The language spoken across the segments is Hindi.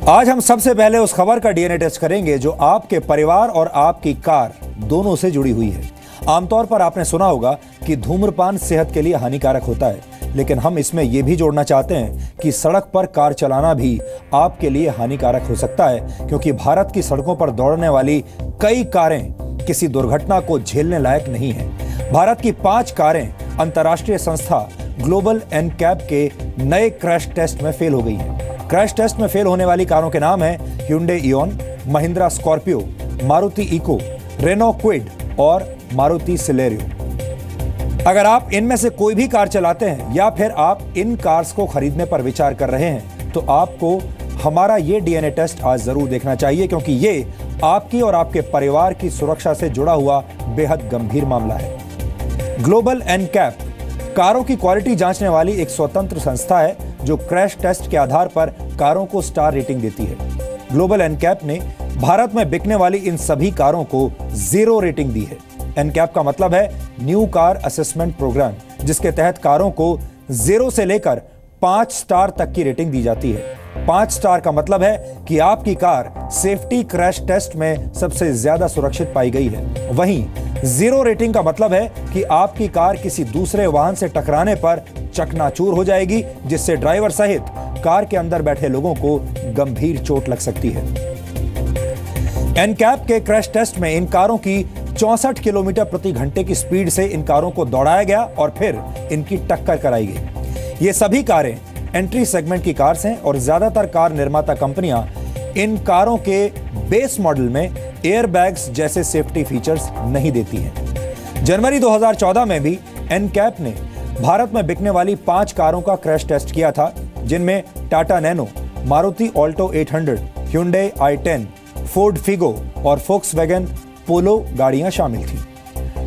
आज हम सबसे पहले उस खबर का डीएनए टेस्ट करेंगे जो आपके परिवार और आपकी कार दोनों से जुड़ी हुई है। आमतौर पर आपने सुना होगा कि धूम्रपान सेहत के लिए हानिकारक होता है, लेकिन हम इसमें यह भी जोड़ना चाहते हैं कि सड़क पर कार चलाना भी आपके लिए हानिकारक हो सकता है, क्योंकि भारत की सड़कों पर दौड़ने वाली कई कारें किसी दुर्घटना को झेलने लायक नहीं है। भारत की 5 कारें अंतर्राष्ट्रीय संस्था ग्लोबल एनकैप के नए क्रैश टेस्ट में फेल हो गई हैं। क्रैश टेस्ट में फेल होने वाली कारों के नाम हैं Hyundai Ion, Mahindra Scorpio, Maruti Eeco, Renault Kwid और मारुति सिलेरियो। अगर आप इनमें से कोई भी कार चलाते हैं या फिर आप इन कार्स को खरीदने पर विचार कर रहे हैं, तो आपको हमारा ये डीएनए टेस्ट आज जरूर देखना चाहिए, क्योंकि ये आपकी और आपके परिवार की सुरक्षा से जुड़ा हुआ बेहद गंभीर मामला है। ग्लोबल एनकैप कारों की क्वालिटी जांचने वाली एक स्वतंत्र संस्था है जो क्रैश टेस्ट के आधार पर कारों को स्टार रेटिंग देती है। ग्लोबल एनकैप ने भारत में बिकने वाली इन सभी कारों को 0 रेटिंग दी है। एनकैप का मतलब है न्यू कार असेसमेंट प्रोग्राम, जिसके तहत कारों को 0 से लेकर 5 स्टार तक की रेटिंग दी जाती है। 5 स्टार का मतलब है कि आपकी कार सेफ्टी क्रैश टेस्ट में सबसे ज्यादा सुरक्षित पाई गई है। वहीं 0 रेटिंग का मतलब है कि आपकी कार किसी दूसरे वाहन से टकराने पर चकनाचूर हो जाएगी, जिससे ड्राइवर सहित कार के अंदर बैठे लोगों को गंभीर चोट लग सकती है। एनकैप के क्रैश टेस्ट में इन कारों की 64 किलोमीटर प्रति घंटे की स्पीड से इन कारों को दौड़ाया गया और फिर इनकी टक्कर कराई गई। ये सभी कारें एंट्री सेगमेंट की कार्स हैं और ज्यादातर कार निर्माता कंपनियां इन कारों के बेस मॉडल में एयरबैग्स जैसे सेफ्टी फीचर्स नहीं देती हैं। जनवरी 2014 में भी एनकैप ने भारत में बिकने वाली 5 कारों का क्रैश टेस्ट किया था, जिनमें Tata nano, Maruti Alto 800, Hyundai i10, Ford Figo और फोक्सवैगन पोलो गाड़ियां शामिल थी।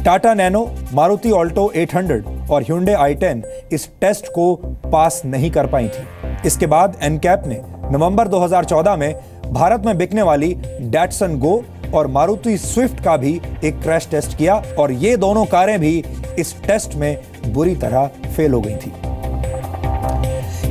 टाटा नैनो, मारुति ऑल्टो 800 और Hyundai i10 इस टेस्ट को पास नहीं कर पाई थी। इसके बाद एनकैप ने नवंबर 2014 में भारत में बिकने वाली डैटसन गो और मारुति स्विफ्ट का भी एक क्रैश टेस्ट किया और ये दोनों कारें भी इस टेस्ट में बुरी तरह फेल हो गई थी।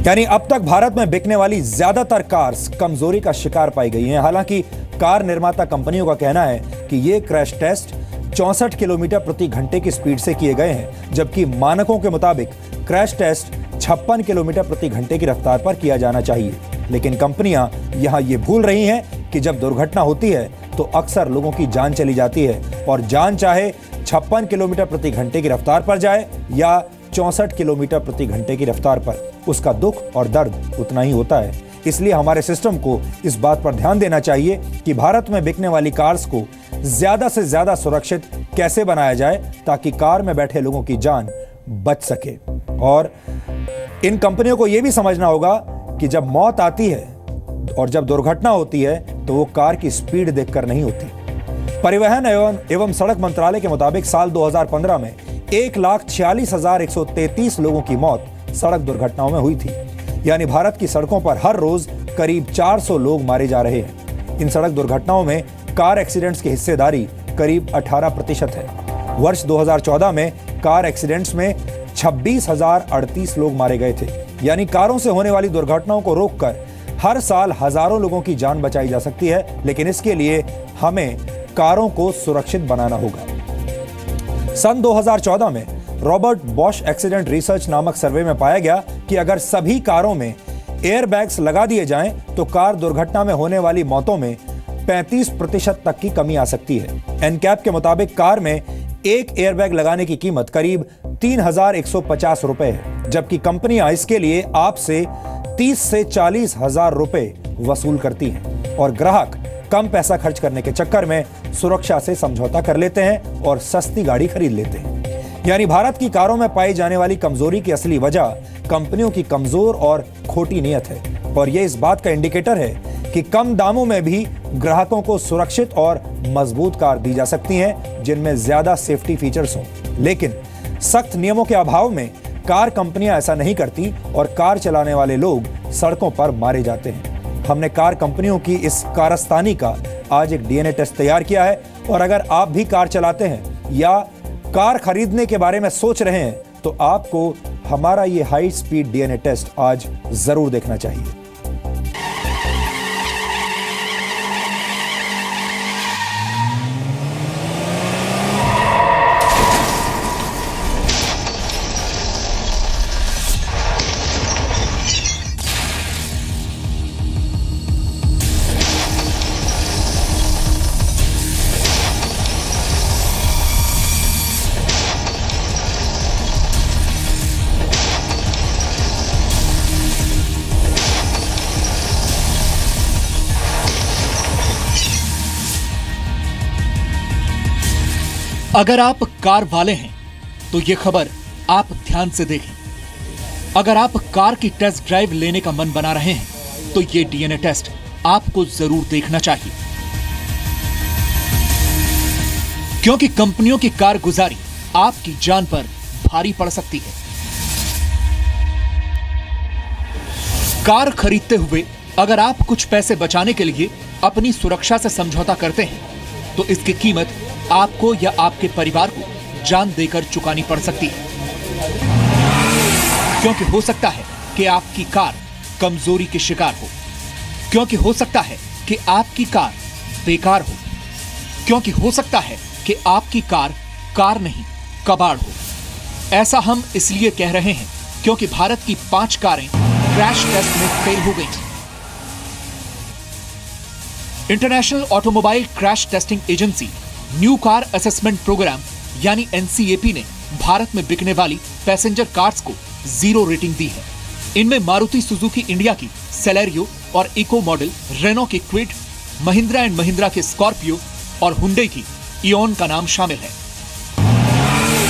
यानी अब तक भारत में बिकने वाली ज्यादातर कार्स कमजोरी का शिकार पाई गई हैं। हालांकि कार निर्माता कंपनियों का कहना है कि ये क्रैश टेस्ट 64 किलोमीटर प्रति घंटे की स्पीड से किए गए हैं, जबकि मानकों के मुताबिक क्रैश टेस्ट 56 किलोमीटर प्रति घंटे की रफ्तार पर किया जाना चाहिए। लेकिन कंपनियां यहां ये भूल रही हैं कि जब दुर्घटना होती है तो अक्सर लोगों की जान चली जाती है, और जान चाहे 56 किलोमीटर प्रति घंटे की रफ्तार पर जाए या 64 किलोमीटर प्रति घंटे की रफ्तार पर, उसका दुख और दर्द उतना ही होता है। इसलिए हमारे सिस्टम को इस बात पर ध्यान देना चाहिए कि भारत में बिकने वाली कार्स को ज्यादा से ज्यादा सुरक्षित कैसे बनाया जाए, ताकि कार में बैठे लोगों की जान बच सके। और इन कंपनियों को यह भी समझना होगा कि जब मौत आती है और जब दुर्घटना होती है तो वो कार की स्पीड देखकर नहीं होती। परिवहन एवं सड़क मंत्रालय के मुताबिक साल 2015 में 1,46,133 लोगों की मौत सड़क दुर्घटनाओं में हुई थी। यानी भारत की सड़कों पर हर रोज करीब 400 लोग मारे जा रहे हैं। इन सड़क दुर्घटनाओं में कार एक्सीडेंट्स की हिस्सेदारी करीब 18% है। वर्ष 2014 में कार एक्सीडेंट्स में 26,038 लोग मारे गए थे। यानी कारों से होने वाली दुर्घटनाओं को रोककर हर साल हजारों लोगों की जान बचाई जा सकती है, लेकिन इसके लिए हमें कारों को सुरक्षित बनाना होगा। सन 2014 में रॉबर्ट बॉश एक्सीडेंट रिसर्च नामक सर्वे में पाया गया कि अगर सभी कारों में एयरबैग्स लगा दिए जाएं तो कार दुर्घटना में होने वाली मौतों में 35% तक की कमी आ सकती है। एनकैप के मुताबिक कार में एक एयरबैग लगाने की कीमत करीब 3,150 रुपए है, जबकि कंपनियां इसके लिए आपसे 30 से 40 हजार रुपए वसूल करती हैं और ग्राहक कम पैसा खर्च करने के चक्कर में सुरक्षा से समझौता कर लेते हैं और सस्ती गाड़ी खरीद लेते हैं। यानी भारत की कारों में पाई जाने वाली कमजोरी की असली वजह कंपनियों की कमजोर और खोटी नीयत है, और यह इस बात का इंडिकेटर है कि कम दामों में भी ग्राहकों को सुरक्षित और मजबूत कार दी जा सकती हैं, जिनमें ज्यादा सेफ्टी फीचर्स हों। लेकिन सख्त नियमों के अभाव में कार कंपनियां ऐसा नहीं करती और कार चलाने वाले लोग सड़कों पर मारे जाते हैं। हमने कार कंपनियों की इस कारस्तानी का आज एक डीएनए टेस्ट तैयार किया है, और अगर आप भी कार चलाते हैं या कार खरीदने के बारे में सोच रहे हैं तो आपको हमारा ये हाई स्पीड डीएनए टेस्ट आज जरूर देखना चाहिए। अगर आप कार वाले हैं तो ये खबर आप ध्यान से देखें। अगर आप कार की टेस्ट ड्राइव लेने का मन बना रहे हैं तो ये डीएनए टेस्ट आपको जरूर देखना चाहिए, क्योंकि कंपनियों की कारगुजारी आपकी जान पर भारी पड़ सकती है। कार खरीदते हुए अगर आप कुछ पैसे बचाने के लिए अपनी सुरक्षा से समझौता करते हैं तो इसकी कीमत आपको या आपके परिवार को जान देकर चुकानी पड़ सकती है, क्योंकि हो सकता है कि आपकी कार कमजोरी के शिकार हो, क्योंकि हो सकता है कि आपकी कार बेकार हो, क्योंकि हो सकता है कि आपकी कार नहीं कबाड़ हो। ऐसा हम इसलिए कह रहे हैं क्योंकि भारत की 5 कारें क्रैश टेस्ट में फेल हो गई। International automobile crash testing agency new car assessment program यानी एनसीएपी ने भारत में बिकने वाली पैसेंजर कार्स को 0 रेटिंग दी है। इनमें मारुति सुजुकी इंडिया की सेलेरियो और इको मॉडल, रेनो की क्विड, महिंद्रा एंड महिंद्रा के स्कॉर्पियो और हुंडई की इओन का नाम शामिल है।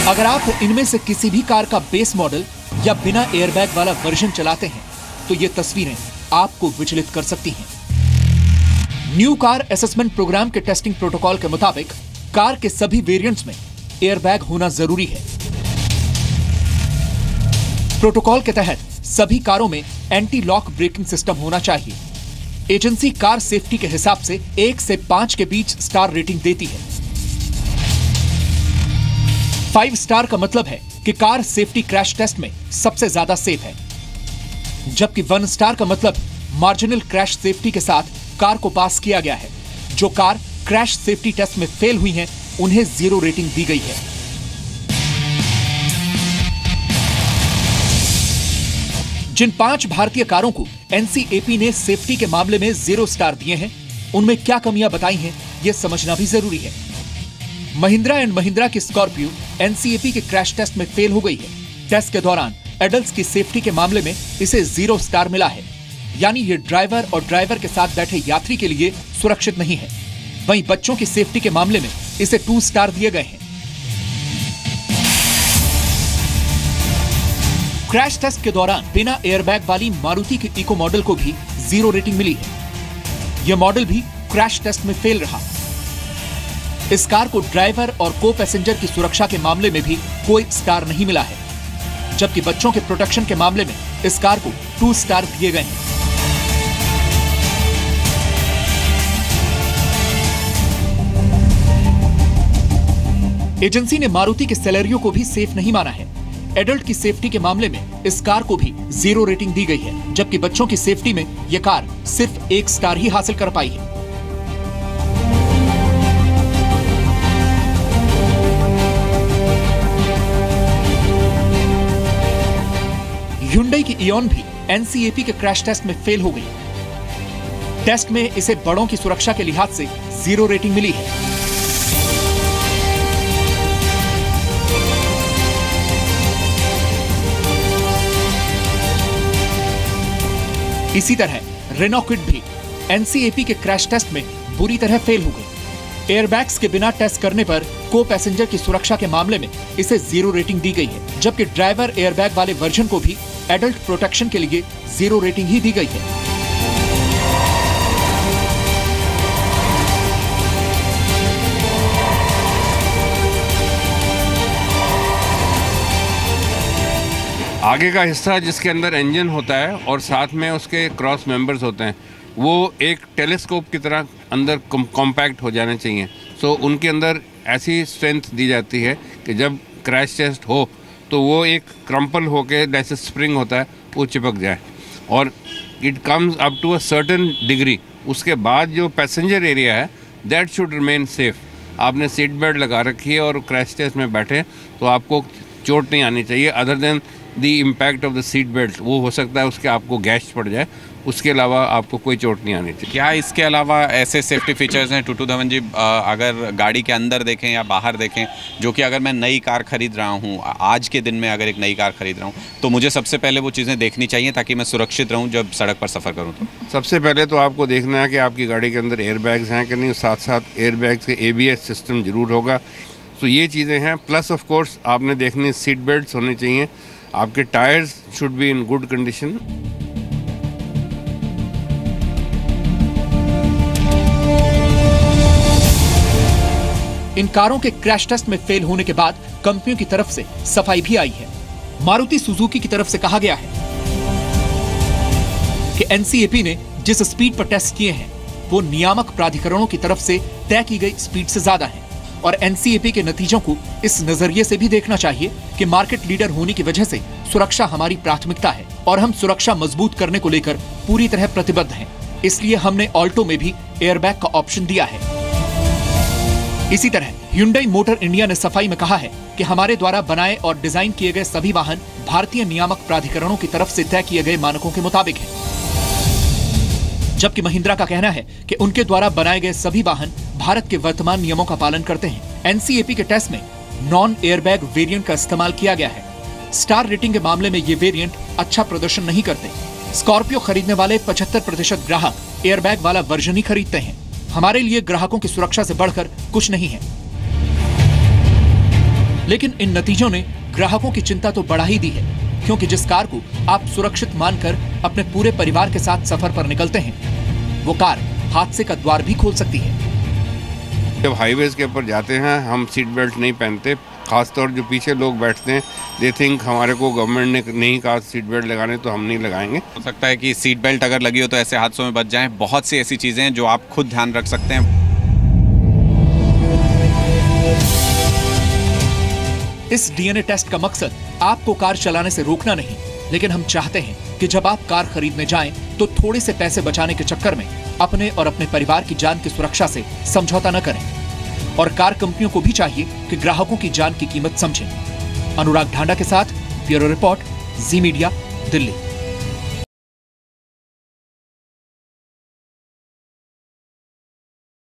अगर आप इनमें से किसी भी कार का बेस मॉडल या बिना एयरबैग वाला वर्जन चलाते हैं तो ये तस्वीरें आपको विचलित कर सकती हैं। न्यू कार असेसमेंट प्रोग्राम के टेस्टिंग प्रोटोकॉल के मुताबिक कार के सभी वेरिएंट्स में एयरबैग होना जरूरी है। प्रोटोकॉल के तहत सभी कारों में एंटी लॉक ब्रेकिंग सिस्टम होना चाहिए। एजेंसी कार सेफ्टी के हिसाब से 1 से 5 के बीच स्टार रेटिंग देती है। 5 स्टार का मतलब है कि कार सेफ्टी क्रैश टेस्ट में सबसे ज्यादा सेफ है, जबकि 1 स्टार का मतलब मार्जिनल क्रैश सेफ्टी के साथ कार को पास किया गया है। जो कार क्रैश सेफ्टी टेस्ट में फेल हुई हैं, उन्हें 0 रेटिंग दी गई है। जिन 5 भारतीय कारों को एनसीएपी ने सेफ्टी के मामले में 0 स्टार दिए हैं, उनमें क्या कमियां बताई हैं, यह समझना भी जरूरी है। महिंद्रा एंड महिंद्रा की स्कॉर्पियो एनसीएपी के क्रैश टेस्ट में फेल हो गई है। टेस्ट के दौरान एडल्ट्स की सेफ्टी के मामले में इसे 0 स्टार मिला है, यानी ये ड्राइवर और ड्राइवर के साथ बैठे यात्री के लिए सुरक्षित नहीं है। वहीं बच्चों की सेफ्टी के मामले में इसे 2 स्टार दिए गए हैं। क्रैश टेस्ट के दौरान बिना एयरबैग वाली मारुति की इको मॉडल को भी 0 रेटिंग मिली है। यह मॉडल भी क्रैश टेस्ट में फेल रहा। इस कार को ड्राइवर और को पैसेंजर की सुरक्षा के मामले में भी कोई स्टार नहीं मिला है, जबकि बच्चों के प्रोटेक्शन के मामले में इस कार को 2 स्टार दिए गए हैं। एजेंसी ने मारुति के सेलेरियो को भी सेफ नहीं माना है। एडल्ट की सेफ्टी के मामले में इस कार को भी 0 रेटिंग दी गई है, जबकि बच्चों की सेफ्टी में यह कार सिर्फ 1 स्टार ही हासिल कर पाई है। हुंडई की इओन भी एनसीएपी के क्रैश टेस्ट में फेल हो गई। टेस्ट में इसे बड़ों की सुरक्षा के लिहाज से 0 रेटिंग मिली है। इसी तरह रेनो क्विड भी एनसीएपी के क्रैश टेस्ट में बुरी तरह फेल हो गई। एयरबैग्स के बिना टेस्ट करने पर को पैसेंजर की सुरक्षा के मामले में इसे 0 रेटिंग दी गई है, जबकि ड्राइवर एयरबैग वाले वर्जन को भी एडल्ट प्रोटेक्शन के लिए 0 रेटिंग ही दी गई है। आगे का हिस्सा जिसके अंदर इंजन होता है और साथ में उसके क्रॉस मेंबर्स होते हैं, वो एक टेलीस्कोप की तरह अंदर कॉम्पैक्ट हो जाने चाहिए। सो उनके अंदर ऐसी स्ट्रेंथ दी जाती है कि जब क्रैश टेस्ट हो तो वो एक क्रम्पल होके जैसे स्प्रिंग होता है वो चिपक जाए, और it comes up to a certain degree. उसके बाद जो पैसेंजर एरिया है दैट शुड रिमेन सेफ। आपने सीट बेल्ट लगा रखी है और क्रैश टेस्ट में बैठे तो आपको चोट नहीं आनी चाहिए, other than the impact of the seat belt. वो हो सकता है उसके आपको गैश पड़ जाए, उसके अलावा आपको कोई चोट नहीं आनी चाहिए। क्या इसके अलावा ऐसे सेफ्टी फीचर्स हैं टूटू धवन जी, अगर गाड़ी के अंदर देखें या बाहर देखें, जो कि अगर मैं नई कार खरीद रहा हूं, आज के दिन में अगर एक नई कार खरीद रहा हूं, तो मुझे सबसे पहले वो चीज़ें देखनी चाहिए ताकि मैं सुरक्षित रहूं जब सड़क पर सफ़र करूं? तो सबसे पहले तो आपको देखना है कि आपकी गाड़ी के अंदर एयरबैग्स हैं कि नहीं, साथ साथ एयरबैग्स के ABS सिस्टम ज़रूर होगा। तो ये चीज़ें हैं। प्लस ऑफ कोर्स आपने देखनी सीट बेल्ट्स होने चाहिए, आपके tyres should be in good condition. इन कारों के क्रैश टेस्ट में फेल होने के बाद कंपनियों की तरफ से सफाई भी आई है। मारुति सुजुकी की तरफ से कहा गया है कि एनसीएपी ने जिस स्पीड पर टेस्ट किए हैं वो नियामक प्राधिकरणों की तरफ से तय की गई स्पीड से ज्यादा है और एनसीएपी के नतीजों को इस नजरिए से भी देखना चाहिए कि मार्केट लीडर होने की वजह से सुरक्षा हमारी प्राथमिकता है और हम सुरक्षा मजबूत करने को लेकर पूरी तरह प्रतिबद्ध हैं। इसलिए हमने ऑल्टो में भी एयरबैग का ऑप्शन दिया है। इसी तरह Hyundai मोटर इंडिया ने सफाई में कहा है कि हमारे द्वारा बनाए और डिजाइन किए गए सभी वाहन भारतीय नियामक प्राधिकरणों की तरफ से तय किए गए मानकों के मुताबिक हैं। जबकि महिंद्रा का कहना है कि उनके द्वारा बनाए गए सभी वाहन भारत के वर्तमान नियमों का पालन करते हैं। एनसीएपी के टेस्ट में नॉन एयरबैग वेरिएंट का इस्तेमाल किया गया है। स्टार रेटिंग के मामले में ये वेरिएंट अच्छा प्रदर्शन नहीं करते। स्कॉर्पियो खरीदने वाले 75% ग्राहक एयरबैग वाला वर्जन ही खरीदते हैं। हमारे लिए ग्राहकों की सुरक्षा से बढ़कर कुछ नहीं है। लेकिन इन नतीजों ने ग्राहकों की चिंता तो बढ़ा ही दी है, क्योंकि जिस कार को आप सुरक्षित मानकर अपने पूरे परिवार के साथ सफर पर निकलते हैं, वो कार हादसे का द्वार भी खोल सकती है। जब हाईवेज के ऊपर जाते हैं हम सीट बेल्ट नहीं पहनते, खासतौर जो पीछे लोग बैठते हैं दे थिंक हमारे को गवर्नमेंट ने नहीं कहा सीट बेल्ट लगाने तो हम नहीं लगाएंगे। हो सकता है कि सीट बेल्ट अगर लगी हो तो ऐसे हादसों में बच जाएं। बहुत सी ऐसी चीज़ें हैं जो आप खुद ध्यान रख सकते हैं। इस डीएनए टेस्ट का मकसद आपको कार चलाने से रोकना नहीं, लेकिन हम चाहते हैं कि जब आप कार खरीदने जाएं तो थोड़े से पैसे बचाने के चक्कर में अपने और अपने परिवार की जान की सुरक्षा से समझौता न करें। और कार कंपनियों को भी चाहिए कि ग्राहकों की जान की कीमत समझें। अनुराग ढांडा के साथ ब्यूरो रिपोर्ट, जी मीडिया, दिल्ली।